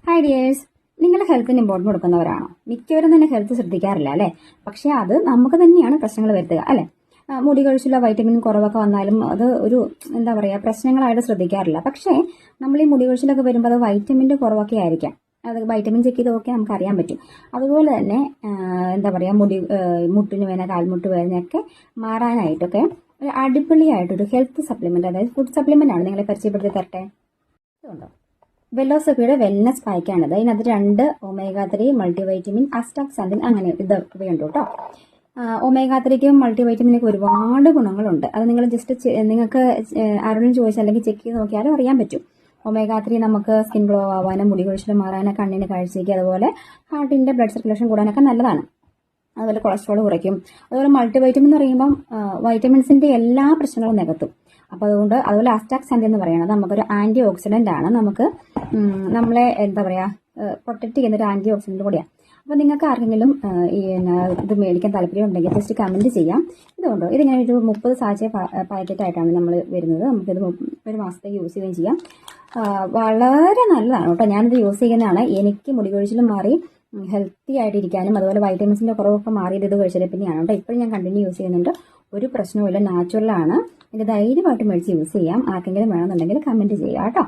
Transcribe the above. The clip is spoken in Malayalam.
ഹായ് ഡിയേഴ്സ്, നിങ്ങൾ ഹെൽത്തിന് ഇമ്പോർട്ടൻറ്റ് കൊടുക്കുന്നവരാണോ? മിക്കവരും തന്നെ ഹെൽത്ത് ശ്രദ്ധിക്കാറില്ല അല്ലേ? പക്ഷേ അത് നമുക്ക് തന്നെയാണ് പ്രശ്നങ്ങൾ വരുത്തുക അല്ലേ? മുടി കൊഴിച്ചിലോ വൈറ്റമിൻ കുറവൊക്കെ വന്നാലും അത് ഒരു എന്താ പറയുക പ്രശ്നങ്ങളായിട്ട് ശ്രദ്ധിക്കാറില്ല. പക്ഷേ നമ്മൾ ഈ മുടി കൊഴിച്ചിലൊക്കെ വരുമ്പോൾ അത് വൈറ്റമിൻ്റെ കുറവൊക്കെ ആയിരിക്കാം. അത് വൈറ്റമിൻ ചെക്ക് ചെയ്തൊക്കെ നമുക്ക് അറിയാൻ പറ്റും. അതുപോലെ തന്നെ എന്താ പറയുക മുട്ടിന് വേദന, കാൽമുട്ട് വേദനയൊക്കെ മാറാനായിട്ടൊക്കെ ഒരു അടിപൊളിയായിട്ടൊരു ഹെൽത്ത് സപ്ലിമെന്റ്, അതായത് ഫുഡ് സപ്ലിമെന്റ് ആണ് നിങ്ങളെ പരിചയപ്പെടുത്തി തരട്ടെ. ഇതുണ്ടോ, വെല്ലോസഫിയുടെ വെൽനസ് പായ്ക്കാണിത്. ഇതിനകത്ത് 2 ഒമേഗ 3 മൾട്ടിവൈറ്റമിൻ, അസ്റ്റാക്സാന്തിൻ അങ്ങനെ ഇതൊക്കെയുണ്ട് കേട്ടോ. ഒമേഗ 3ക്കും മൾട്ടിവൈറ്റമിനൊക്കെ ഒരുപാട് ഗുണങ്ങളുണ്ട്. അത് നിങ്ങൾ ജസ്റ്റ് നിങ്ങൾക്ക് ആരോടും ചോദിച്ചാൽ അല്ലെങ്കിൽ ചെക്ക് ചെയ്ത് നോക്കിയാലും അറിയാൻ പറ്റും. ഒമേഗ 3 നമുക്ക് സ്കിൻ ഗ്ലോ ആവാനും മുടി കൊഴിച്ചിൽ മാറാനും കണ്ണിന് കാഴ്ചയ്ക്ക് അതുപോലെ ഹാർട്ടിന്റെ ബ്ലഡ് സർക്കുലേഷൻ കൂടാനൊക്കെ നല്ലതാണ്. അതുപോലെ കൊളസ്ട്രോൾ കുറയ്ക്കും. അതുപോലെ മൾട്ടിവൈറ്റമിൻ എന്ന് പറയുമ്പം വൈറ്റമിൻസിന്റെ എല്ലാ പ്രശ്നങ്ങളും നികത്തും. അപ്പോൾ അതുപോലെ അസ്റ്റാക്സാന്തിൻ എന്ന് പറയുന്നത് നമുക്കൊരു ആന്റി ഓക്സിഡന്റ് ആണ്. നമുക്ക് നമ്മളെ എന്താ പറയുക പ്രൊട്ടക്ട് ചെയ്യുന്ന ഒരു ആന്റി ഓക്സിഡന്റ് കൂടിയാണ്. അപ്പോൾ നിങ്ങൾക്ക് ആർക്കെങ്കിലും ഇത് മേടിക്കാൻ താല്പര്യം ഉണ്ടെങ്കിൽ ജസ്റ്റ് കമന്റ് ചെയ്യാം. ഇതുകൊണ്ടോ, ഇതിങ്ങനെ ഒരു 30 സാച്ചെ പാക്കറ്റായിട്ടാണ് നമ്മൾ വരുന്നത്. നമുക്കിത് 1 മാസത്തേക്ക് യൂസ് ചെയ്യുകയും ചെയ്യാം. വളരെ നല്ലതാണ് കേട്ടോ. ഞാനിത് യൂസ് ചെയ്യുന്നതാണ്. എനിക്ക് മുടി കൊഴിച്ചിലും മാറി ഹെൽത്തി ആയിട്ടിരിക്കാനും അതുപോലെ വൈറ്റമിൻസിന്റെ കുറവൊക്കെ മാറിയത് ഇത് കഴിച്ചത് പിന്നെയാണ് കേട്ടോ. ഇപ്പോഴും ഞാൻ കണ്ടിന്യൂ യൂസ് ചെയ്യുന്നുണ്ട്. ഒരു പ്രശ്നവുമില്ല, നാച്ചുറലാണ്. ഇത് ധൈര്യമായിട്ട് മേടിച്ച് യൂസ് ചെയ്യാം. ആർക്കെങ്കിലും വേണമെന്നുണ്ടെങ്കിൽ കമന്റ് ചെയ്യുക കേട്ടോ.